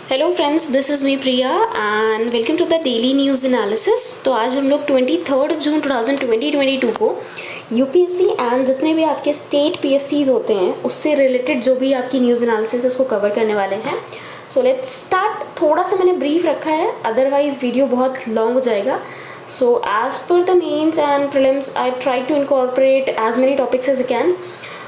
Hello friends, this is me Priya and welcome to the daily news analysis. तो आज हम लोग 23 जून 2022 को यूपीएससी एंड जितने भी आपके स्टेट पीएससीज होते हैं उससे रिलेटेड जो भी आपकी न्यूज़ एनालिसिस है उसको कवर करने वाले हैं। सो लेट्स स्टार्ट। थोड़ा सा मैंने ब्रीफ रखा है, अदरवाइज वीडियो बहुत लॉन्ग हो जाएगा। So as per the mains and prelims I try to incorporate as many topics as I can,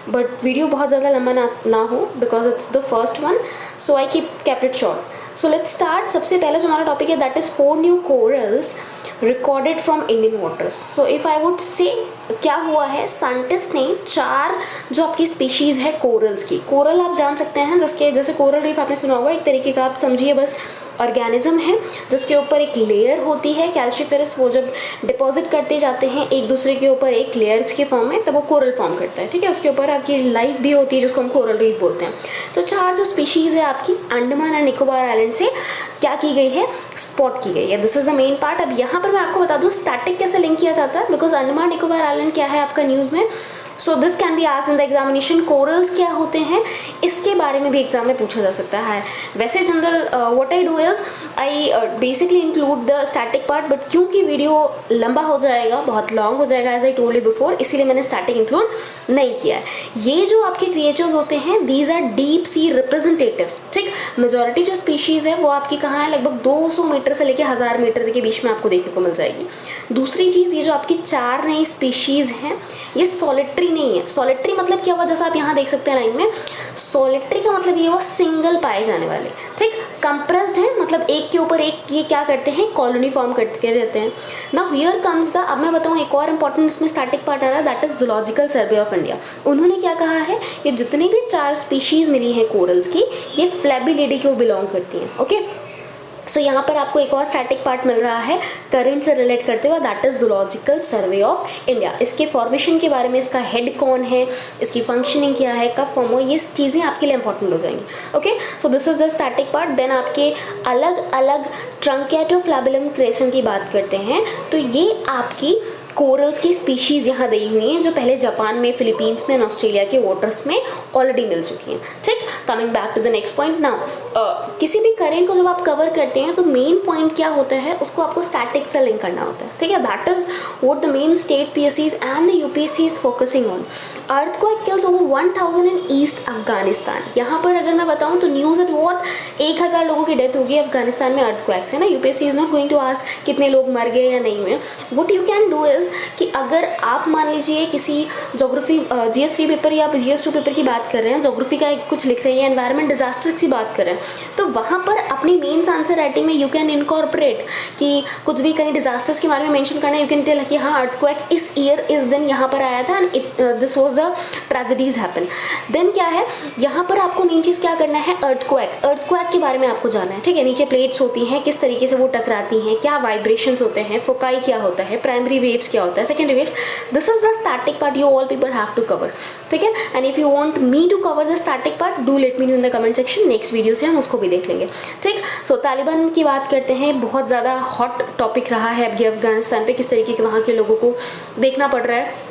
but video बहुत ज़्यादा लंबा ना हो because it's the first one, so I kept it short. So let's start. सबसे पहले जो हमारा topic है that is 4 new corals recorded from Indian waters. So if I would say क्या हुआ है, साइंटिस्ट ने 4 जो आपकी स्पीशीज़ है कोरल्स की, कोरल आप जान सकते हैं जिसके जैसे कोरल रीफ आपने सुना होगा, एक तरीके का आप समझिए बस ऑर्गेनिज्म है जिसके ऊपर एक लेयर होती है कैल्शिफेरस। वो जब डिपॉजिट करते जाते हैं एक दूसरे के ऊपर एक लेयर्स के फॉर्म में, तब वो कोरल फॉर्म करता है। ठीक है, उसके ऊपर आपकी लाइफ भी होती है जिसको हम कोरल रीफ बोलते हैं। तो 4 जो स्पीशीज़ है आपकी अंडमान एंड निकोबार आइलैंड से क्या की गई है, स्पॉट की गई है। This is the main part. अब यहाँ पर मैं आपको बता दूँ स्टैटिक कैसे लिंक किया जाता है, बिकॉज अंडमान निकोबार आइलैंड क्या है आपका न्यूज़ में। So this can be asked in the examination. Corals क्या होते हैं इसके बारे में भी एग्जाम में पूछा जा सकता है। वैसे general what I do is I basically include the static part, but क्योंकि वीडियो लंबा हो जाएगा, बहुत लॉन्ग हो जाएगा as I told you before, इसीलिए मैंने स्टैटिक इंक्लूड नहीं किया है। ये जो आपके क्रिएचर्स होते हैं these are deep sea representatives. ठीक, मेजॉरिटी जो स्पीशीज़ है वो आपकी कहाँ है, लगभग 200 मीटर से लेकर 1000 मीटर के बीच में आपको देखने को मिल जाएगी। दूसरी चीज़, ये जो आपकी 4 नई स्पीशीज़ हैं ये सॉलिटरी नहीं है। सॉलिटरी मतलब क्या हुआ, जैसा आप यहाँ देख सकते हैं लाइन में, सॉलिटरी का मतलब ये हुआ सिंगल पाए जाने वाले। ठीक, कंप्रेस्ड है मतलब एक के ऊपर एक ये क्या करते हैं, कॉलोनी फॉर्म करते रहते हैं। नाउ हियर कम्स द, अब मैं बताऊँ एक और इंपॉर्टेंट इसमें स्टैटिक पार्ट आ रहा है, that is zoological survey of India. उन्होंने क्या कहा है, ये जितनी भी 4 स्पीशीज मिली है कोरल्स की, ये फ्लैबिलिडी को बिलोंग करती हैं। ओके, सो यहाँ पर आपको एक और स्टैटिक पार्ट मिल रहा है करंट से रिलेट करते हुए, that is zoological survey of India. इसके फॉर्मेशन के बारे में, इसका हेड कौन है, इसकी फंक्शनिंग क्या है, कब फॉर्म हो, ये चीज़ें आपके लिए इंपॉर्टेंट हो जाएंगी। Okay, so this is the static part. Then आपके अलग अलग ट्रंकेटोफ्लैबुलम क्रेशन की बात करते हैं, तो ये आपकी कोरल्स की स्पीशीज़ यहाँ दी हुई हैं जो पहले जापान में, फिलीपींस में, ऑस्ट्रेलिया के वाटर्स में ऑलरेडी मिल चुकी हैं। ठीक, coming back to the next point now, किसी भी करेंट को जब आप कवर करते हैं तो मेन पॉइंट क्या होता है, उसको आपको स्टैटिक से लिंक करना होता है। ठीक है, that is what the main state पीएससीज and the UPSC is focusing on. Earthquake kills over 1000 in east Afghanistan. यहाँ पर अगर मैं बताऊँ तो न्यूज़ एट वॉट 1000 लोगों की डेथ होगी अफगानिस्तान में अर्थक्वेक से ना। UPSC is not going to ask कितने लोग मर गए या नहीं हुए। What you can do is कि अगर आप मान लीजिए किसी ज्योग्राफी GS3 पेपर या GS2 पेपर की बात कर रहे हैं, ज्योग्राफी का कुछ लिख रहे हैं, एनवायरमेंट डिजास्टर की बात कर रहे हैं, तो वहाँ पर अपनी मेन्स आंसर राइटिंग में यू कैन इनकॉर्पोरेट कि कुछ भी कहीं डिजास्टर्स के बारे में मेंशन करना है। यू कैन टेल कि हाँ अर्थक्वेक इस ईयर इस दिन यहाँ पर आया था and this was the tragedies happen. Then क्या है, यहाँ पर आपको मेन चीज़ क्या करना है, अर्थक्वेक के बारे में आपको जानना है। ठीक है, नीचे प्लेट्स होती हैं, किस तरीके से वो टकराती हैं, क्या वाइब्रेशंस होते हैं, फोकाई क्या होता है, प्राइमरी वेव्स क्या होता है, secondary waves. This is the static part you all people have to cover. ठीक है, and if you want me to cover the static part do let me know in the comment section. Next video से हम उसको भी देख लेंगे। ठीक, सो तालिबान की बात करते हैं, बहुत ज़्यादा हॉट टॉपिक रहा है अभी अफगानिस्तान पे, किस तरीके के वहाँ के लोगों को देखना पड़ रहा है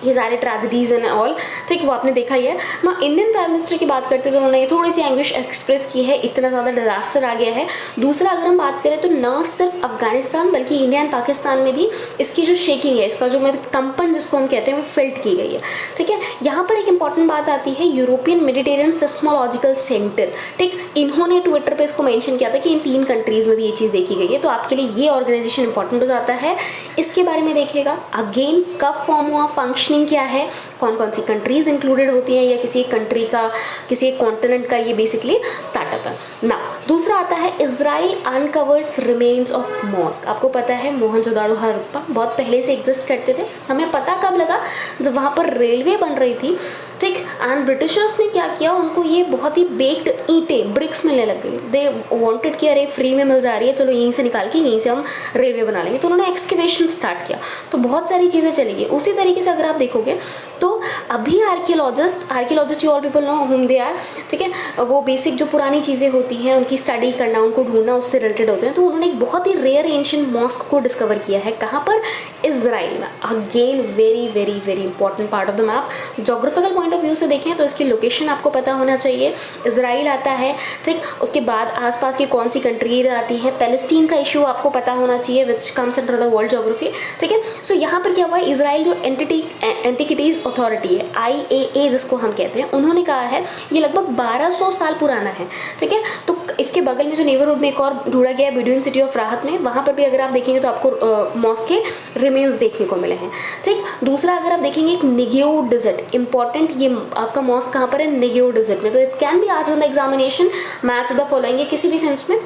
ये सारे ट्रेजेडीज एंड ऑल। ठीक, वो आपने देखा ही है ना। इंडियन प्राइम मिनिस्टर की बात करते हैं तो उन्होंने थोड़ी सी एंग्विश एक्सप्रेस की है, इतना ज़्यादा डिजास्टर आ गया है। दूसरा अगर हम बात करें तो न सिर्फ अफगानिस्तान बल्कि इंडिया एंड पाकिस्तान में भी इसकी जो शेकिंग है, इसका जो मतलब कंपन जिसको हम कहते हैं, वो फिल्ट की गई है। ठीक है, यहाँ पर एक इंपॉर्टेंट बात आती है यूरोपियन मेडिटेरियन सिस्मोलॉजिकल सेंटर। ठीक, इन्होंने ट्विटर पर इसको मैंशन किया था कि इन 3 कंट्रीज़ में भी ये चीज़ देखी गई है, तो आपके लिए ये ऑर्गेनाइजेशन इंपॉर्टेंट हो जाता है। इसके बारे में देखिएगा अगेन, कब फॉर्म हुआ, फंक्शनिंग क्या है, कौन कौन सी कंट्रीज इंक्लूडेड होती हैं, या किसी एक कंट्री का, किसी एक कॉन्टिनेंट का ये बेसिकली स्टार्टअप है ना। दूसरा आता है Israel uncovers remains of mosque. आपको पता है मोहनजोदाड़ो हड़प्पा बहुत पहले से एग्जिस्ट करते थे। हमें पता कब लगा, जब वहाँ पर रेलवे बन रही थी। ठीक, एंड ब्रिटिशर्स ने क्या किया, उनको ये बहुत ही बेक्ड ईंटें ब्रिक्स मिलने लग गई। दे वांटेड कि अरे फ्री में मिल जा रही है, चलो यहीं से निकाल के यहीं से हम रेलवे बना लेंगे, तो उन्होंने एक्सकेवेशन स्टार्ट किया, तो बहुत सारी चीज़ें चली गई। उसी तरीके से अगर आप देखोगे तो अभी archaeologist you all people know हुम दे आर। ठीक है, वो बेसिक जो पुरानी चीज़ें होती हैं उनकी स्टडी करना, उनको ढूंढना, उससे रिलेटेड होते हैं। तो उन्होंने एक बहुत ही रेयर एंशिएंट मॉस्क को डिस्कवर किया है। कहाँ पर, इजराइल में। Again very very very important part of the map. Geographical point point of view से देखें तो इसकी लोकेशन आपको पता होना चाहिए, इजराइल आता है, ठीक, उसके बाद आसपास की कौन सी कंट्रीज आती है, पैलेस्टीन का इशू आपको पता होना चाहिए which comes under the world geography, ठीक है। सो यहाँ पर क्या हुआ है, इजराइल जो एंटिकिटीज अथॉरिटी है, IAA जिसको हम कहते हैं, उन्होंने कहा है ये लगभग 1200 साल पुराना है, ठीक है। तो इसके बगल में जो नेबरहुड में एक और ढूंढा गया है बेडुइन सिटी ऑफ राहत में, वहाँ पर भी अगर आप देखेंगे तो आपको मॉस्क के रिमेन्स देखने को मिले हैं, ठीक। दूसरा अगर आप देखेंगे एक नेगेव डिजिट, इंपॉर्टेंट, ये आपका मॉस्क कहाँ पर है, नेगेव डिजिट में। तो it can be asked in the examination, match the following, किसी भी सेंस में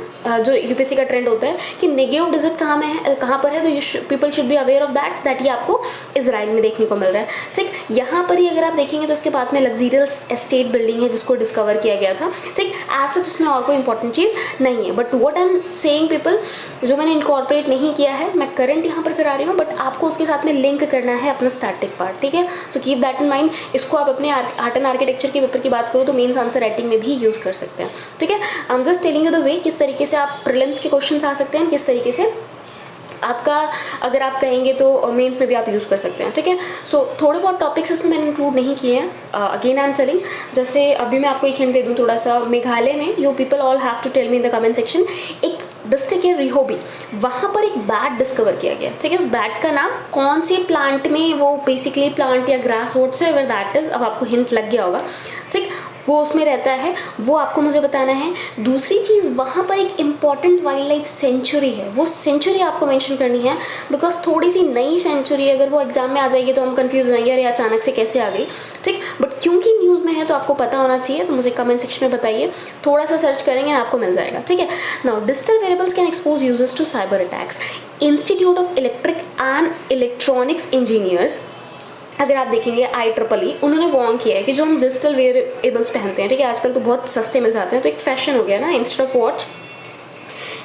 जो यूपीएससी का ट्रेंड होता है कि नेगेव डिजिट कहाँ में है, कहाँ पर है, तो people should be aware of that ये आपको इजराइल में देखने को मिल रहा है, ठीक। यहाँ पर ही अगर आप देखेंगे तो इसके बाद में लग्जरियस एस्टेट बिल्डिंग है जिसको डिस्कवर किया गया था, ठीक। एज सच उसमें और कोई इंपॉर्टेंट चीज़ नहीं है, but what I am saying people, जो मैंने इनकॉर्पोरेट नहीं किया है, मैं करंट यहाँ पर करा रही हूँ, बट आपको उसके साथ में लिंक करना है अपना स्टैटिक पार्ट, ठीक है। So keep that in mind. इसको आप अपने आर्ट एंड आर्किटेक्चर के पेपर की बात करो तो मेंस आंसर राइटिंग में भी यूज़ कर सकते हैं, ठीक है। आई am just telling you the way किस तरीके से आप प्रीलिम्स के क्वेश्चन आ सकते हैं, किस तरीके से आपका अगर आप कहेंगे तो मेंस में भी आप यूज़ कर सकते हैं, ठीक है। सो थोड़े बहुत टॉपिक्स इसमें मैंने इंक्लूड नहीं किए हैं, अगेन आई एम टेलिंग। जैसे अभी मैं आपको एक हिंट दे दूँ थोड़ा सा, मेघालय में you people all have to tell me in the comment section, एक डिस्ट्रिक्ट है रिहोबी, वहाँ पर एक बैट डिस्कवर किया गया, ठीक है। उस बैट का नाम कौन से प्लांट में, वो बेसिकली प्लांट या ग्रास वोट से एवर दैट इज, अब आपको हिंट लग गया होगा, ठीक, वो उसमें रहता है, वो आपको मुझे बताना है। दूसरी चीज़, वहाँ पर एक इम्पॉर्टेंट वाइल्ड लाइफ सेंचुरी है, वो सेंचुरी आपको मेंशन करनी है, बिकॉज थोड़ी सी नई सेंचुरी, अगर वो एग्जाम में आ जाएगी तो हम कंफ्यूज हो जाएंगे, अरे अचानक से कैसे आ गई, ठीक। बट क्योंकि न्यूज़ में है तो आपको पता होना चाहिए, तो मुझे कमेंट सेक्शन में बताइए, थोड़ा सा सर्च करेंगे आपको मिल जाएगा, ठीक है। Now digital variables can expose users to cyber attacks. Institute of electric and electronics engineers, अगर आप देखेंगे IEEE, उन्होंने वार्न किया है कि जो हम डिजिटल वेरिएबल्स पहनते हैं, ठीक है, आजकल तो बहुत सस्ते मिल जाते हैं, तो एक फैशन हो गया ना, instead of watch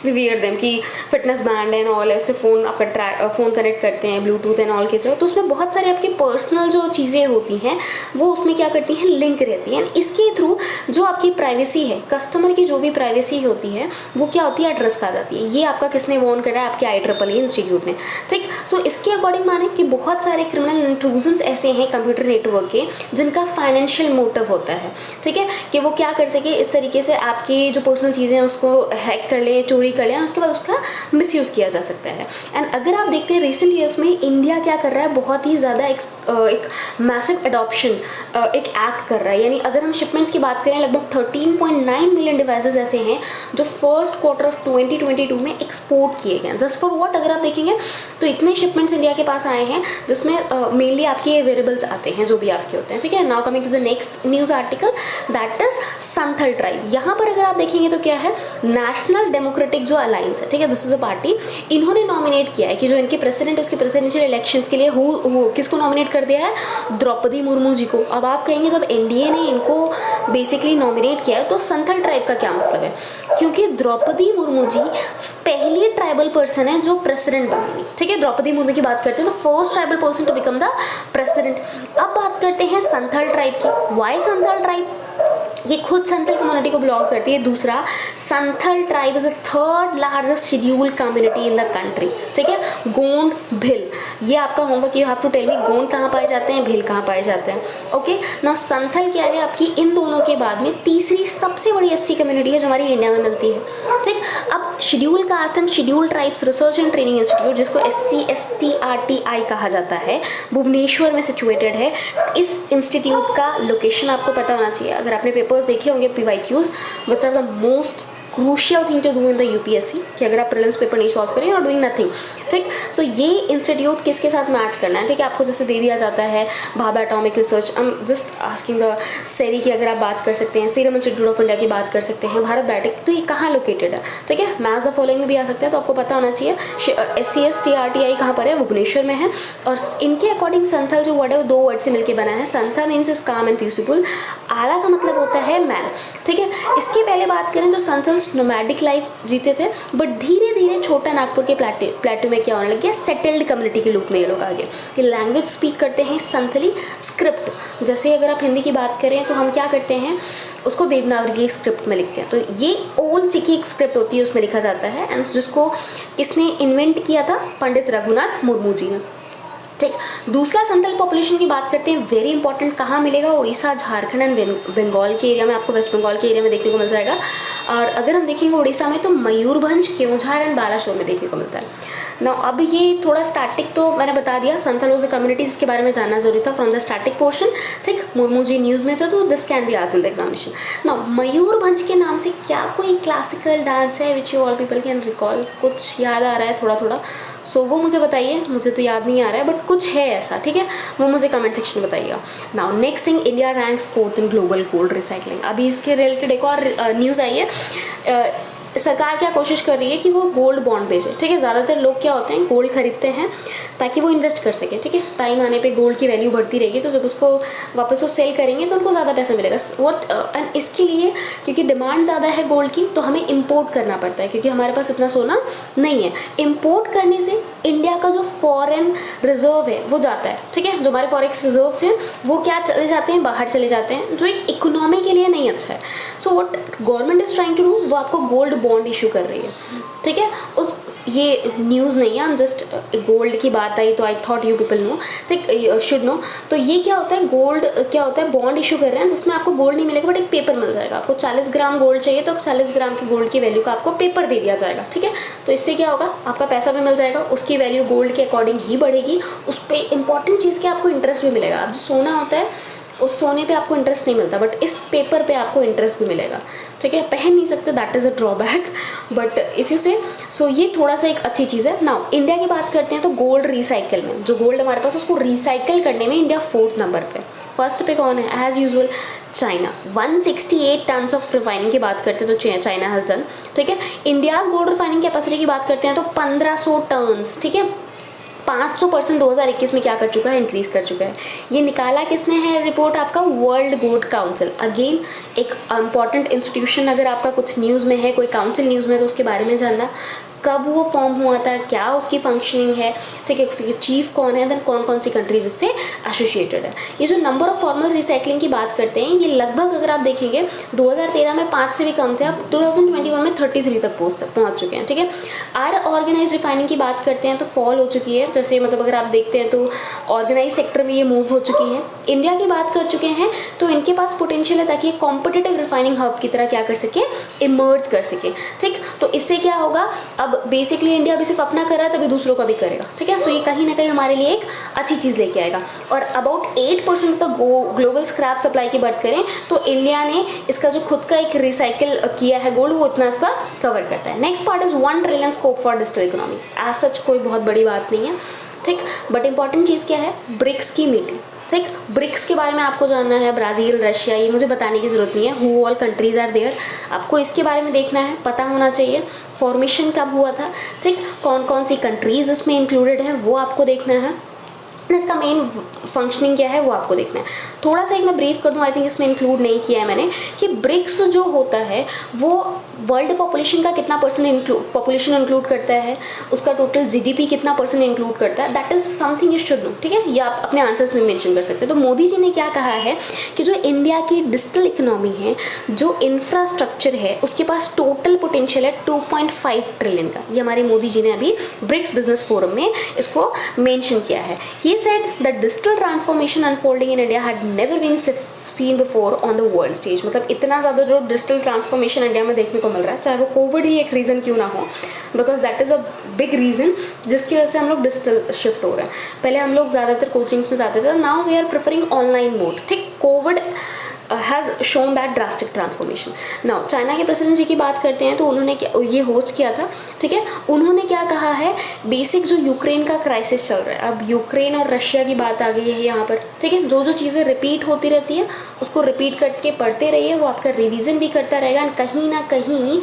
we wear them, कि फिटनेस बैंड एंड ऑल, ऐसे फ़ोन आपका फ़ोन कनेक्ट करते हैं ब्लूटूथ एंड ऑल की तरह, तो उसमें बहुत सारी आपकी पर्सनल जो चीज़ें होती हैं वो उसमें क्या करती हैं, लिंक रहती हैं। इसके थ्रू जो आपकी प्राइवेसी है, कस्टमर की जो भी प्राइवेसी होती है वो क्या होती है, एट रिस्क आ जाती है। ये आपका किसने वार्न करा है, आपके IEEE इंस्टीट्यूट ने, ठीक। सो इसके अकॉर्डिंग माने कि बहुत सारे क्रिमिनल इंट्रूजन्स ऐसे हैं कंप्यूटर नेटवर्क के जिनका फाइनेंशियल मोटिव होता है, ठीक है, कि वो क्या कर सके, इस तरीके से आपकी जो पर्सनल चीज़ें हैं उसको हैक कर ले, चोरी कर लें, उसके बाद उसका मिसयूज़ किया जा सकता है। एंड अगर आप देखते हैं रिसेंट ईयर्स में इंडिया क्या कर रहा है, बहुत ही ज़्यादा एक मैसिव एडॉप्शन, एक एक्ट कर रहा है। यानी अगर हम शिपमेंट्स की बात करें, लगभग 13.9 मिलियन डिवाइसेस ऐसे हैं जो फर्स्ट क्वार्टर ऑफ 2022 में एक्सपोर्ट किए गए हैं। जस्ट फॉर व्हाट, अगर आप देखेंगे तो इतने शिपमेंट्स इंडिया के पास आए हैं जिसमें मेनली आपके वेरिएबल्स आते हैं जो भी आपके होते हैं, ठीक है। Now coming to the next news article, that is Santhal tribe. यहाँ पर अगर आप देखेंगे तो क्या है, नेशनल डेमोक्रेटिक जो अलायंस है, ठीक है, दिस इज अ पार्टी, इन्होंने नॉमिनेट किया है कि जो इनके प्रेसिडेंट, उसके प्रेसिडेंशियल इलेक्शंस के लिए किसको नॉमिनेट कर दिया है, द्रौपदी मुर्मू जी को। अब आप कहेंगे जब एनडीए ने इनको बेसिकली नॉमिनेट किया है तो संथल ट्राइब का क्या मतलब है, क्योंकि द्रौपदी मुर्मू जी पहली ट्राइबल पर्सन है जो प्रेसिडेंट बनेंगी, ठीक है। द्रौपदी मुर्मू की बात करते हैं तो first tribal person to become the president. अब बात करते हैं संथल ट्राइब की। वाई संथल ट्राइब, ये खुद संथल कम्युनिटी को बिलोंग करती है। दूसरा, Santhal tribe is the third largest scheduled community in the country, ठीक है। गोंड, भिल, ये आपका homework, you have to tell me Gond कहाँ पाए जाते हैं, भिल कहाँ पाए जाते हैं, ओके। नाउ संथल क्या है, आपकी इन दोनों के बाद में तीसरी सबसे बड़ी एसटी कम्युनिटी है जो हमारी इंडिया में मिलती है, ठीक। अब schedule caste and schedule tribes research and training institute, जिसको SCSTRTI कहा जाता है, भुवनेश्वर में सिचुएटेड है। इस इंस्टीट्यूट का लोकेशन आपको पता होना चाहिए। अगर आपने पेपर्स देखे होंगे PYQs, which are the most crucial thing to do in the UPSC, कि अगर आप प्रीलिम्स पेपर नहीं सॉल्व करें और डूइंग नथिंग, ठीक। सो ये इंस्टीट्यूट किसके साथ मैच करना है, ठीक है। आपको जैसे दे दिया जाता है Bhabha atomic research, I am just asking the सेरी की अगर आप बात कर सकते हैं, सीरम इंस्टीट्यूट ऑफ इंडिया की बात कर सकते हैं, भारत बायोटेक, तो ये कहाँ लोकेटेड है, ठीक है। मैच द फॉलोइंग में भी आ सकता है, तो आपको पता होना चाहिए। SCSTRTI कहाँ पर है, भुवनेश्वर में है। और इनके अकॉर्डिंग संथल जो वर्ड है वो दो वर्ड से मिलकर बना है। संथा मीन्स इज काम एंड पीसफुल, आला का मतलब होता है मैन, ठीक है। इसके पहले बात करें तो संथल नोमैडिक लाइफ जीते थे, बट धीरे धीरे छोटा नागपुर के प्लेटू में क्या होने लग गया, सेटल्ड कम्युनिटी के रूप में ये लोग आ गए। ये लैंग्वेज स्पीक करते हैं संथली स्क्रिप्ट। जैसे अगर आप हिंदी की बात करें तो हम क्या करते हैं, उसको देवनागरी स्क्रिप्ट में लिखते हैं। तो ये ओल्ड चिकी एक स्क्रिप्ट होती है, उसमें लिखा जाता है। एंड जिसको किसने इन्वेंट किया था, पंडित रघुनाथ मुर्मू जी ने। ठीक। दूसरा संथाल पॉपुलेशन की बात करते हैं, वेरी इंपॉर्टेंट, कहाँ मिलेगा? उड़ीसा, झारखंड एंड बंगाल के एरिया में, आपको वेस्ट बंगाल के एरिया में देखने को मिल जाएगा। और अगर हम देखेंगे उड़ीसा में तो मयूरभंज, केओंझार एंड बालासोर में देखने को मिलता है ना। अब ये थोड़ा स्टैटिक तो मैंने बता दिया, संथाल वाज अ कम्युनिटीज के बारे में जानना जरूरी था फ्रॉम द स्टैटिक पोर्शन। ठीक, मुर्मू जी न्यूज़ में था तो this can be asked in the examination. ना मयूरभंज के नाम से क्या कोई क्लासिकल डांस है which you all people can recall? कुछ याद आ रहा है थोड़ा थोड़ा? सो वो मुझे बताइए, मुझे तो याद नहीं आ रहा है बट कुछ है ऐसा, ठीक है, वो मुझे कमेंट सेक्शन में बताइएगा। Now next thing, India ranks 4th in global gold recycling. अभी इसके रिलेटेड एक और न्यूज़ आई है। सरकार क्या कोशिश कर रही है कि वो गोल्ड बॉन्ड बेचे, ठीक है। ज़्यादातर लोग क्या होते हैं, गोल्ड खरीदते हैं ताकि वो इन्वेस्ट कर सके, ठीक है। टाइम आने पे गोल्ड की वैल्यू बढ़ती रहेगी, तो जब उसको वापस वो सेल करेंगे तो उनको ज़्यादा पैसा मिलेगा। एंड इसके लिए क्योंकि डिमांड ज़्यादा है गोल्ड की, तो हमें इम्पोर्ट करना पड़ता है क्योंकि हमारे पास इतना सोना नहीं है। इम्पोर्ट करने से इंडिया का जो फॉरेन रिजर्व है वो जाता है, ठीक है। जो हमारे फॉरेक्स रिजर्व्स हैं वो क्या चले जाते हैं, बाहर चले जाते हैं, जो एक इकोनॉमी के लिए नहीं अच्छा है। So what government is trying to do, वो आपको गोल्ड बॉन्ड इशू कर रही है, ठीक है। उस ये न्यूज़ नहीं है, हम जस्ट गोल्ड की बात आई तो I thought you people know, ठीक, शुड नो। तो ये क्या होता है, गोल्ड क्या होता है, बॉन्ड इशू कर रहे हैं जिसमें आपको गोल्ड नहीं मिलेगा बट एक पेपर मिल जाएगा। आपको 40 ग्राम गोल्ड चाहिए तो 40 ग्राम की गोल्ड की वैल्यू का आपको पेपर दे दिया जाएगा, ठीक है। तो इससे क्या होगा, आपका पैसा भी मिल जाएगा, उसकी वैल्यू गोल्ड के अकॉर्डिंग ही बढ़ेगी, उस पर इंपॉर्टेंट चीज़ के आपको इंटरेस्ट भी मिलेगा। अब जो सोना होता है उस सोने पे आपको इंटरेस्ट नहीं मिलता बट इस पेपर पे आपको इंटरेस्ट भी मिलेगा, ठीक है। पहन नहीं सकते, that is a drawback, but if you से सो ये थोड़ा सा एक अच्छी चीज़ है। नाउ इंडिया की बात करते हैं तो गोल्ड रिसाइकल में, जो गोल्ड हमारे पास उसको रिसाइकल करने में इंडिया 4th नंबर पे। फर्स्ट पे कौन है? As usual China. 168 tons of refining की बात करते हैं तो चाइना हैज़ डन, ठीक है। इंडियाज़ गोल्ड रिफाइनिंग कैपेसिटी की बात करते हैं तो 1500 टन्स, ठीक है। 500% 2021 में क्या कर चुका है, इंक्रीज कर चुका है। ये निकाला किसने है रिपोर्ट? आपका वर्ल्ड गोल्ड काउंसिल। अगेन एक इंपॉर्टेंट इंस्टीट्यूशन, अगर आपका कुछ न्यूज़ में है, कोई काउंसिल न्यूज़ में, तो उसके बारे में जानना, कब वो फॉर्म हुआ था, क्या उसकी फंक्शनिंग है, ठीक है, उसके चीफ कौन है, देन कौन कौन सी कंट्रीज इससे एसोसिएटेड है। ये जो नंबर ऑफ फॉर्मल रिसाइकलिंग की बात करते हैं, ये लगभग अगर आप देखेंगे 2013 में 5 से भी कम थे, अब 2021 में 33 तक पहुंच चुके हैं, ठीक है। ऑर्गेनाइज रिफाइनिंग की बात करते हैं तो फॉल हो चुकी है, जैसे मतलब अगर आप देखते हैं तो ऑर्गेनाइज सेक्टर में ये मूव हो चुकी है। इंडिया की बात कर चुके हैं तो इनके पास पोटेंशियल है ताकि कॉम्पिटिटिव रिफाइनिंग हब की तरह क्या कर सके, इमर्ज कर सके, ठीक। तो इससे क्या होगा, अब बेसिकली इंडिया अभी सिर्फ अपना कर रहा है तभी दूसरों का भी करेगा, ठीक है। सो ये कहीं ना कहीं हमारे लिए एक अच्छी चीज़ लेके आएगा। और अबाउट 8% का ग्लोबल स्क्रैप सप्लाई की बात करें तो इंडिया ने इसका जो खुद का एक रिसाइकिल किया है गोल्ड, वो इतना इसका कवर करता है। Next part is 1 trillion scope for digital economy. As such कोई बहुत बड़ी बात नहीं है, ठीक, बट इंपॉर्टेंट चीज़ क्या है, ब्रिक्स की मीटिंग, ठीक। ब्रिक्स के बारे में आपको जानना है, ब्राज़ील, रशिया, ये मुझे बताने की ज़रूरत नहीं है, who all countries are there, आपको इसके बारे में देखना है, पता होना चाहिए। फॉर्मेशन कब हुआ था, ठीक, कौन कौन सी कंट्रीज़ इसमें इंक्लूडेड हैं वो आपको देखना है, इसका मेन फंक्शनिंग क्या है वो आपको देखना है। थोड़ा सा एक मैं ब्रीफ कर दूँ, आई थिंक इसमें इंक्लूड नहीं किया है मैंने, कि ब्रिक्स जो होता है वो वर्ल्ड पॉपुलेशन का कितना परसेंट पॉपुलेशन इंक्लूड करता है, उसका टोटल जीडीपी कितना परसेंट इंक्लूड करता है, that is something you should no, ठीक है। ये आप अपने आंसर्स में मेंशन कर सकते हैं। तो मोदी जी ने क्या कहा है कि जो इंडिया की डिजिटल इकोनॉमी है, जो इंफ्रास्ट्रक्चर है, उसके पास टोटल पोटेंशियल है 2.5 ट्रिलियन का। ये हमारे मोदी जी ने अभी ब्रिक्स बिजनेस फोरम में इसको मेंशन किया है। ये said that digital transformation unfolding in India had never been seen before on the world stage। मतलब इतना ज़्यादा जो डिजिटल ट्रांसफॉर्मेशन इंडिया में देखने को मिल रहा है, चाहे वो कोविड ही एक रीज़न क्यों ना हो, because that is a big reason जिसकी वजह से हम लोग डिजिटल शिफ्ट हो रहे हैं। पहले हम लोग ज़्यादातर कोचिंग्स में जाते थे, now we are preferring online mode, ठीक। Covid has shown that drastic transformation. Now China के प्रेसिडेंट जी की बात करते हैं तो उन्होंने ये होस्ट किया था, ठीक है। उन्होंने क्या कहा है, बेसिक जो यूक्रेन का क्राइसिस चल रहा है, अब यूक्रेन और रशिया की बात आ गई है यहाँ पर, ठीक है। जो जो चीज़ें रिपीट होती रहती है उसको रिपीट करके पढ़ते रहिए, वो आपका रिवीजन भी करता रहेगा, और कहीं ना कहीं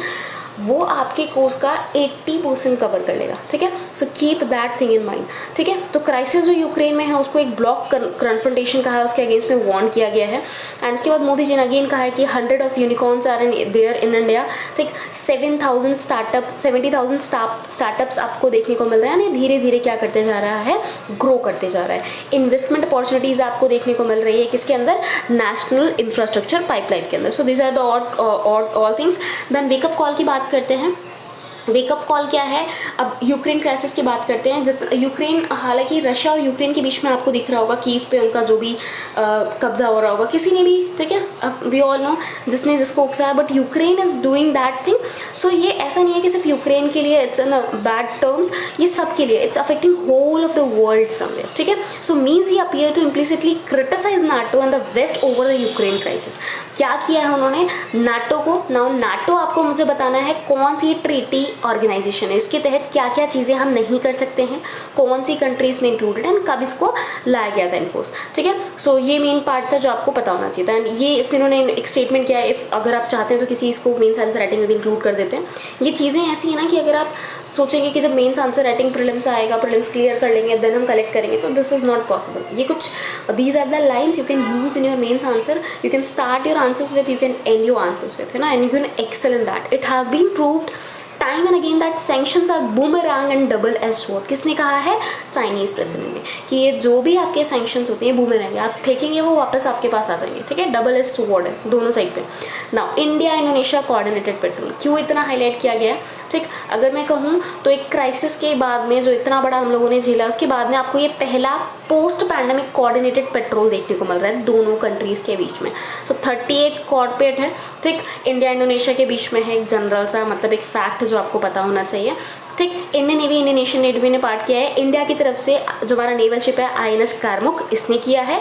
वो आपके कोर्स का 80% कवर कर लेगा, ठीक है। So keep that thing in mind, ठीक है। तो क्राइसिस जो यूक्रेन में है उसको एक ब्लॉक कन्फ्रंटेशन कहा है, उसके अगेंस्ट में वार्न किया गया है। एंड इसके बाद मोदी जी ने अगेन कहा है कि 100 of unicorns are there in India, ठीक। 70,000 स्टार्टअप्स आपको देखने को मिल रहा है, यानी धीरे धीरे क्या करते जा रहा है, ग्रो करते जा रहा है। इन्वेस्टमेंट अपॉर्चुनिटीज़ आपको देखने को मिल रही है किसके अंदर, नेशनल इंफ्रास्ट्रक्चर पाइपलाइन के अंदर। So these are the all things. Then wake up call की बात करते हैं वेकअप कॉल क्या है? अब यूक्रेन क्राइसिस की बात करते हैं। यूक्रेन, हालांकि रशिया और यूक्रेन के बीच में आपको दिख रहा होगा कीव पे उनका जो भी कब्जा हो रहा होगा, किसी ने भी, ठीक है, वी ऑल नो जिसने जिसको उकसाया, but Ukraine is doing that thing. So ये ऐसा नहीं है कि सिर्फ यूक्रेन के लिए इट्स इन बैड टर्म्स, ये सब के लिए it's affecting whole of the world somewhere, ठीक है। So means he appear to implicitly criticize NATO and the West over the Ukraine crisis. क्या किया है उन्होंने नाटो को? नाउ नाटो आपको मुझे बताना है कौन सी ट्रीटी ऑर्गेनाइजेशन है, इसके तहत क्या क्या चीज़ें हम नहीं कर सकते हैं, कौन सी कंट्रीज में इंक्लूडेड है, कब इसको लाया गया था इनफोर्स, ठीक है। सो ये मेन पार्ट था जो आपको पता होना चाहिए था। एंड ये इन्होंने एक स्टेटमेंट किया है, इफ अगर आप चाहते हैं तो किसी इसको मेंस आंसर राइटिंग में भी इंक्लूड कर देते हैं। ये चीज़ें ऐसी है ना कि अगर आप सोचेंगे कि जब मेंस आंसर राइटिंग प्रीलिम्स आएगा, प्रीलिम्स क्लियर कर लेंगे, देन हम कलेक्ट करेंगे, तो दिस इज नॉट पॉसिबल। ये कुछ these are the lines you can use in your mains answer, you can start your answers with, you can end your answers with, है ना, and you can excel in that. It has been proved time and again that sanctions are boomerang and double edge sword. किसने कहा है? Chinese president ने, कि ये जो भी आपके सैंक्शंस होते हैं बूमरैंग, आप फेंकेंगे वो वापस आपके पास आ जाएंगे, ठीक है, डबल एज स्वॉर्ड है दोनों साइड पे। Now India Indonesia coordinated petrol क्यों इतना हाईलाइट किया गया है? ठीक, अगर मैं कहूँ तो एक क्राइसिस के बाद में जो इतना बड़ा हम लोगों ने झेला, उसके बाद में आपको ये पहला पोस्ट पैंडेमिक कोऑर्डिनेटेड पेट्रोल देखने को मिल रहा है दोनों कंट्रीज़ के बीच में। सो 38 कॉर्पोरेट है, ठीक, इंडिया इंडोनेशिया के बीच में है, एक जनरल सा मतलब एक फैक्ट जो आपको पता होना चाहिए, ठीक। इंडियन नेवी, इंडोनेशियन नेवी ने पार्ट किया है। इंडिया की तरफ से जो हमारा नेवल शिप है INS कारमुक, इसने किया है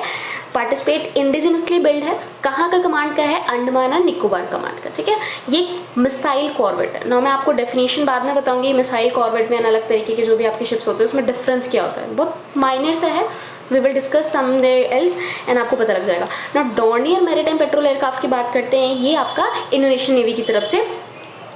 पार्टिसिपेट, इंडिजिनसली बिल्ड है। कहाँ का कमांड का है? अंडमान एंड निकोबार कमांड का, ठीक है। ये मिसाइल कॉर्वेट है ना, मैं आपको डेफिनेशन बाद में बताऊंगी। मिसाइल कॉर्वेट में अलग तरीके के जो भी आपके शिप्स होते हैं उसमें डिफरेंस क्या होता है, बहुत माइनर सा है, we will discuss someday else and आपको पता लग जाएगा ना। डॉर्नियर मैरीटाइम पेट्रोल एयरक्राफ्ट की बात करते हैं, ये आपका इंडोनेशियन नेवी की तरफ से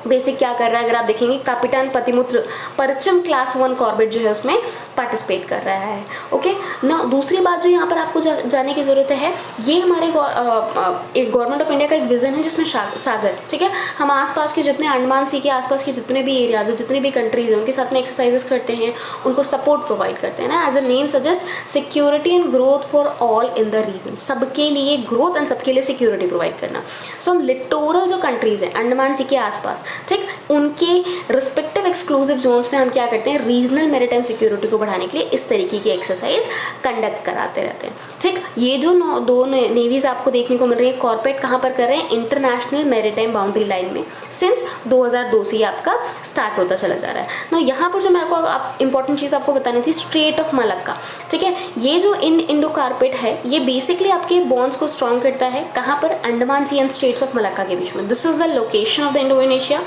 बेसिक क्या कर रहा है, अगर आप देखेंगे कैपिटन पतिमुत्र परचम क्लास 1 कॉर्बेट जो है उसमें पार्टिसिपेट कर रहा है, ओके ना। दूसरी बात जो यहाँ पर आपको जाने की ज़रूरत है, ये हमारे एक गवर्नमेंट ऑफ इंडिया का एक विजन है जिसमें सागर, ठीक है, हम आसपास के जितने अंडमान सी के आसपास के जितने भी एरियाज है, जितने भी कंट्रीज हैं, उनके साथ में एक्सरसाइजेस करते हैं, उनको सपोर्ट प्रोवाइड करते हैं ना। As a name suggest security and growth for all in the region, सबके लिए ग्रोथ एंड सबके लिए सिक्योरिटी प्रोवाइड करना। सो हम लिटोरल जो कंट्रीज हैं अंडमान सी के आसपास, ठीक, उनके रिस्पेक्टिव एक्सक्लूसिव जोन्स में हम क्या करते हैं, रीजनल मैरीटाइम सिक्योरिटी को बढ़ाने के लिए इस तरीके की एक्सरसाइज कंडक्ट कराते रहते हैं, ठीक। ये जो दो नेवीज आपको देखने को मिल रही है, कॉर्पोरेट कहाँ पर कर रहे हैं? इंटरनेशनल मैरीटाइम बाउंड्री लाइन में सिंस 2002 से ये आपका स्टार्ट होता चला जा रहा है ना। यहाँ पर जो मेरे को इंपॉर्टेंट चीज़ आपको बतानी थी, स्ट्रेट ऑफ मलक्का, ठीक है, ये जो इंडो कार्पेट है ये बेसिकली आपके बॉन्ड्स को स्ट्रॉन्ग करता है। कहाँ पर? अंडमान सी एंड स्ट्रेट्स ऑफ मलक्का के बीच में। This is the location of the Indonesia.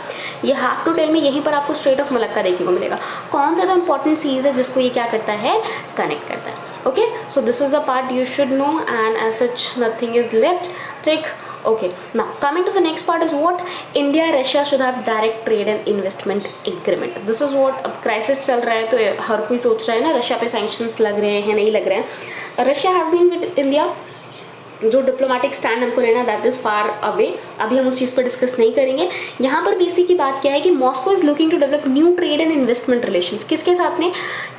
ये हैव टू टेल मी, यहीं पर आपको स्ट्रेट ऑफ मलक्का देखने को मिलेगा। कौन सा तो इंपॉर्टेंट चीज़ है जिसको ये क्या करता है, कनेक्ट करता है, okay. So this is the part you should know and as such nothing is left, ठीक, okay. Now coming to the next part is what India Russia should have direct trade and investment agreement. This is what, अब crisis चल रहा है तो हर कोई सोच रहा है ना रशिया पे सैंक्शंस लग रहे हैं नहीं लग रहे हैं। Russia has been with India, जो डिप्लोमेटिक स्टैंड हमको लेना दैट इज़ फार अवे, अभी हम उस चीज़ पर डिस्कस नहीं करेंगे। यहाँ पर बेसिक की बात क्या है कि Moscow is looking to develop new trade and investment relations, किसके साथ में?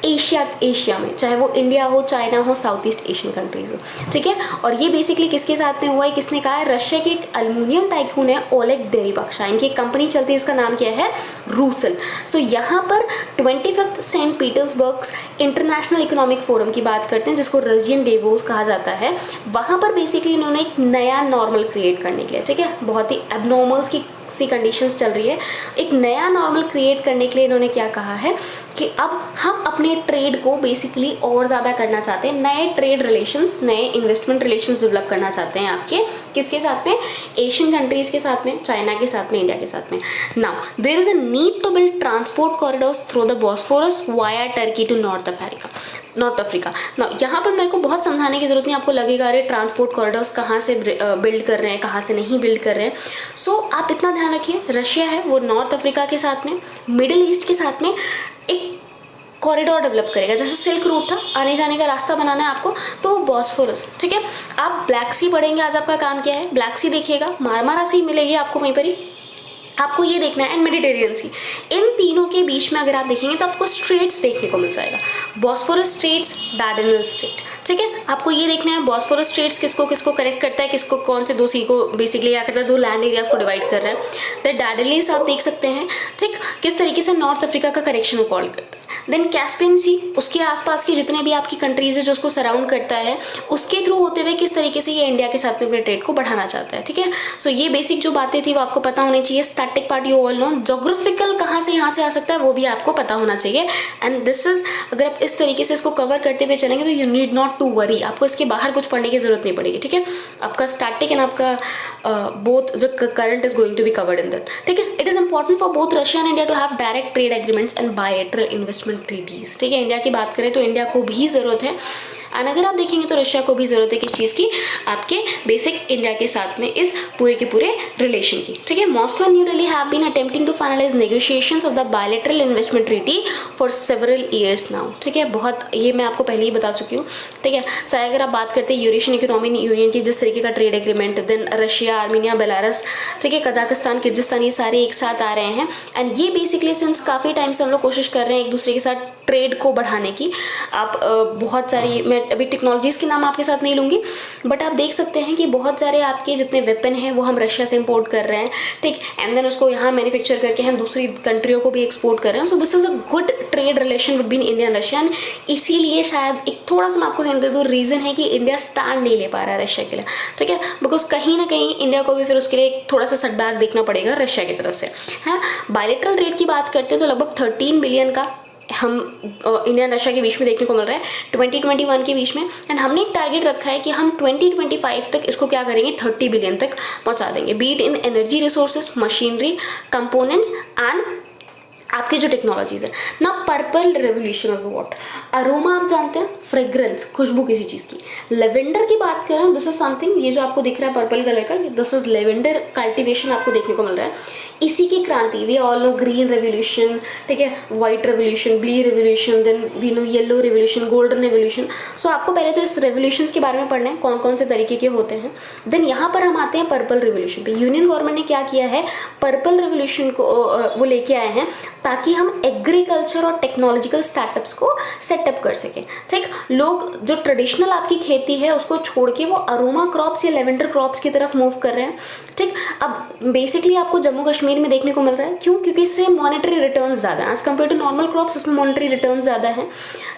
एशिया में, चाहे वो इंडिया हो, चाइना हो, साउथ ईस्ट एशियन कंट्रीज हो, ठीक है। और ये बेसिकली किसके साथ में हुआ है, किसने कहा है? रशिया के एक एल्युमिनियम टाइकून है ओलेग डेरिपाक्शा, इनकी एक कंपनी चलती है, इसका नाम क्या है? रूसल। सो यहाँ पर 25th Saint Petersburg International Economic Forum की बात करते हैं जिसको रशियन डेवोस कहा जाता है। वहाँ पर बेसिकली इन्होंने एक नया नॉर्मल क्रिएट करने के लिए, ठीक है, बहुत ही एबनॉर्मल्स की सी कंडीशंस चल रही है, एक नया नॉर्मल क्रिएट करने के लिए इन्होंने क्या कहा है कि अब हम अपने ट्रेड को बेसिकली और ज़्यादा करना चाहते हैं, नए ट्रेड रिलेशंस, नए इन्वेस्टमेंट रिलेशंस डेवलप करना चाहते हैं आपके किसके साथ में? एशियन कंट्रीज़ के साथ में, चाइना के साथ में, इंडिया के साथ में। Now there is a need to build transport corridors through the Bosphorus via Turkey to North Africa. ना यहाँ पर मेरे को बहुत समझाने की जरूरत नहीं, आपको लगेगा अरे ट्रांसपोर्ट कॉरिडोर्स कहाँ से बिल्ड कर रहे हैं, कहाँ से नहीं बिल्ड कर रहे हैं। सो आप इतना ध्यान रखिए, रशिया है वो नॉर्थ अफ्रीका के साथ में, मिडिल ईस्ट के साथ में एक कॉरिडोर डेवलप करेगा, जैसे सिल्क रूट था, आने जाने का रास्ता बनाना है आपको, तो बॉस्फोरस, ठीक है। आप ब्लैक सी पढ़ेंगे, आज आपका काम क्या है? ब्लैक सी देखिएगा, मारमारा सी मिलेगी आपको वहीं पर ही, आपको ये देखना है, एंड मेडिटेरियन सी, इन तीनों के बीच में अगर आप देखेंगे तो आपको स्ट्रेट्स देखने को मिल जाएगा, बॉस्फोरस स्ट्रेट्स, डार्डेनल स्ट्रेट, ठीक है, आपको ये देखना है बॉस्फोरस स्ट्रेट्स किसको किसको कनेक्ट करता है, किसको कौन से दो सी को बेसिकली क्या करता है, दो लैंड एरियाज को डिवाइड कर रहा है। द डार्डेनलीज आप देख सकते हैं, ठीक, किस तरीके से नॉर्थ अफ्रीका का करेक्शन को कॉल करता है। देन कैस्पियन सी, उसके आसपास की जितने भी आपकी कंट्रीज है जो उसको सराउंड करता है, उसके थ्रू होते हुए किस तरीके से ये इंडिया के साथ में अपने ट्रेड को बढ़ाना चाहता है। ठीक है, सो ये बेसिक जो बातें थी वो आपको पता होनी चाहिए। Static part you all know, geographical कहाँ से यहाँ से आ सकता है वो भी आपको पता होना चाहिए। एंड दिस इज, अगर आप इस तरीके से इसको कवर करते हुए चलेंगे तो you need not to worry, आपको इसके बाहर कुछ पढ़ने की जरूरत नहीं पड़ेगी। ठीक है, आपका स्टैटिक एंड आपका बोथ जो current is going to be covered in that. ठीक है, it is important for both Russia and India to have direct trade agreements and bilateral investment treaties. ठीक है, इंडिया की बात करें तो इंडिया को भी जरूरत है, एंड अगर आप देखेंगे तो रशिया को भी जरूरत है किस चीज़ की, आपके बेसिक इंडिया के साथ में इस पूरे के पूरे रिलेशन की। ठीक है, Moscow and New Delhi have been attempting to finalize negotiations of the bilateral investment treaty for several years now. ठीक है, बहुत ये मैं आपको पहले ही बता चुकी हूँ। ठीक है, चाहे अगर आप बात करते हैं यूरेशियन इकोनॉमिक यूनियन की जिस तरीके का trade agreement, then Russia, Armenia, Belarus, ठीक है, कजाकिस्तान, किर्गिस्तान, ये सारे एक साथ आ रहे हैं। एंड ये बेसिकली सिंस काफ़ी टाइम से हम लोग कोशिश कर रहे हैं एक दूसरे के साथ ट्रेड को बढ़ाने की। आप बहुत सारी, मैं अभी टेक्नोलॉजीज़ के नाम आपके साथ नहीं लूँगी, बट आप देख सकते हैं कि बहुत सारे आपके जितने वेपन हैं वो हम रशिया से इंपोर्ट कर रहे हैं। ठीक, एंड देन उसको यहाँ मैन्युफैक्चर करके हम दूसरी कंट्रियों को भी एक्सपोर्ट कर रहे हैं। सो this is a good trade relation between India and Russia. इसीलिए शायद एक थोड़ा सा मैं आपको हिंट दे दूँ, रीज़न है कि इंडिया स्टैंड नहीं ले पा रहा है रशिया के लिए। ठीक है, बिकॉज कहीं ना कहीं इंडिया को भी फिर उसके लिए थोड़ा सा सेटबैक देखना पड़ेगा रशिया की तरफ से। हाँ, बायलैटरल ट्रेड की बात करते हैं तो लगभग 13 बिलियन का हम इंडिया रशिया के बीच में देखने को मिल रहा है 2021 के बीच में। एंड हमने एक टारगेट रखा है कि हम 2025 तक इसको क्या करेंगे, 30 बिलियन तक पहुंचा देंगे, be it in energy resources, machinery, components and आपकी जो टेक्नोलॉजीज है ना। Purple revolution is what, aroma आप जानते हैं, फ्रेग्रेंस, खुशबू किसी चीज़ की। लेवेंडर की बात करें, दिस इज समथिंग, ये जो आपको दिख रहा है पर्पल कलर का, दिस इज लेवेंडर कल्टीवेशन आपको देखने को मिल रहा है। इसी की क्रांति, we all know green revolution, ठीक है, white revolution, blue revolution, then we know yellow revolution, golden revolution. So आपको पहले तो इस रेवोल्यूशन के बारे में पढ़ना है, कौन कौन से तरीके के होते हैं। देन यहाँ पर हम आते हैं पर्पल रेवोल्यूशन पे। यूनियन गवर्नमेंट ने क्या किया है, पर्पल रेवोल्यूशन को वो लेके आए हैं ताकि हम एग्रीकल्चर और टेक्नोलॉजिकल स्टार्टअप्स को सेटअप कर सकें। ठीक, लोग जो ट्रेडिशनल आपकी खेती है उसको छोड़ के वो अरोमा क्रॉप्स या लेवेंडर क्रॉप्स की तरफ मूव कर रहे हैं। ठीक, अब बेसिकली आपको जम्मू कश्मीर में देखने को मिल रहा है, क्यों, क्योंकि इससे मॉनेटरी रिटर्न्स ज़्यादा है as compare to normal crops, इसमें मॉनेटरी रिटर्न ज़्यादा है।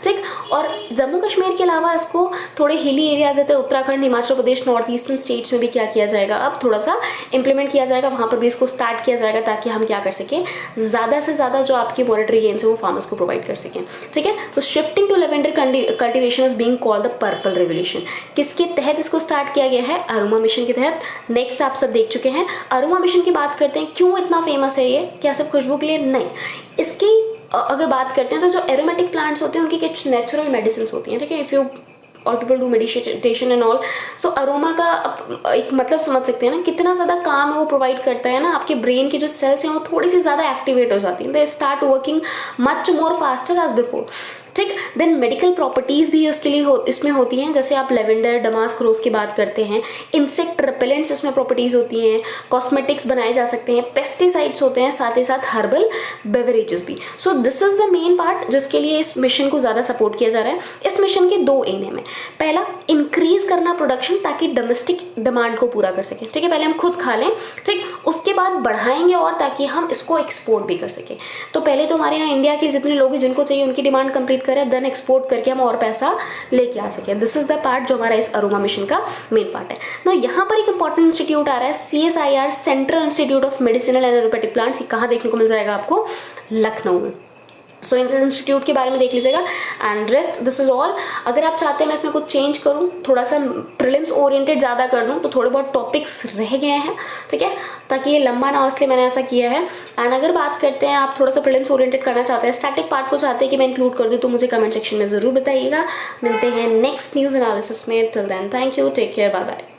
ठीक, और जम्मू कश्मीर के अलावा इसको थोड़े हिली एरियाज रहते हैं, Uttarakhand, Himachal Pradesh, north eastern states में भी क्या किया जाएगा, अब थोड़ा सा इंप्लीमेंट किया जाएगा, वहाँ पर भी इसको स्टार्ट किया जाएगा ताकि हम क्या कर सकें, ज़्यादा से ज़्यादा जो आपकी मॉनेटरी गेन्स है वो फार्मर्स को प्रोवाइड कर सकें। ठीक है, तो shifting to lavender cultivation is being called the purple revolution. किसके तहत इसको स्टार्ट किया गया है, अरोमा मिशन के तहत। नेक्स्ट आप सब देख चुके हैं, अरोमा मिशन की बात करते हैं, क्यों इतना फेमस है ये, क्या सिर्फ खुशबू के लिए नहीं, इसकी अगर बात करते हैं तो जो एरोमेटिक प्लांट्स होते हैं उनकी कुछ नेचुरल मेडिसिन होती हैं। ठीक है, इफ यू और people do meditation and all, so aroma का एक मतलब समझ सकते हैं ना कितना ज़्यादा काम है वो प्रोवाइड करता है ना, आपके ब्रेन की जो सेल्स हैं वो थोड़ी सी ज़्यादा एक्टिवेट हो जाती हैं, they start working much more faster as before. ठीक, देन मेडिकल प्रॉपर्टीज़ भी उसके लिए इसमें होती हैं, जैसे आप लेवेंडर, डमास्क रोज की बात करते हैं, इंसेक्ट रिपेलेंट्स इसमें प्रॉपर्टीज़ होती हैं, कॉस्मेटिक्स बनाए जा सकते हैं, पेस्टिसाइड्स होते हैं, साथ ही साथ हर्बल बेवरेजेस भी। सो this is the main part जिसके लिए इस मिशन को ज़्यादा सपोर्ट किया जा रहा है। इस मिशन के 2 एम है। पहला, इंक्रीज करना प्रोडक्शन ताकि डोमेस्टिक डिमांड को पूरा कर सकें। ठीक है, पहले हम खुद खा लें, ठीक, उसके बाद बढ़ाएंगे और ताकि हम इसको एक्सपोर्ट भी कर सकें। तो पहले तो हमारे यहाँ इंडिया के जितने लोग हैं जिनको चाहिए उनकी डिमांड कंप्लीट करें, देन एक्सपोर्ट करके हम और पैसा लेके आ सकें। दिस इज द पार्ट जो हमारा इस अरोमा मिशन का मेन पार्ट है ना। यहाँ पर एक इंपॉर्टेंट इंस्टीट्यूट आ रहा है, CSIR, central institute of medicinal and allopathic plants. कहाँ देखने को मिल जाएगा आपको, लखनऊ में। सो इस इंस्टीट्यूट के बारे में देख लीजिएगा and rest this is all. अगर आप चाहते हैं मैं इसमें कुछ चेंज करूँ, थोड़ा सा प्रीलिम्स ओरिएंटेड ज़्यादा कर दूँ, तो थोड़े बहुत टॉपिक्स रह गए हैं, ठीक है, ताकि ये लंबा ना हो, इसलिए मैंने ऐसा किया है। एंड अगर बात करते हैं आप थोड़ा सा प्रीलिम्स ओरिएंटेड करना चाहते हैं, स्टैटिक पार्ट को चाहते हैं कि मैं इंक्लूड कर दूँ, तो मुझे कमेंट सेक्शन में ज़रूर बताइएगा। मिलते हैं नेक्स्ट न्यूज़ एनालिसिस में। Till then thank you, take care, bye bye.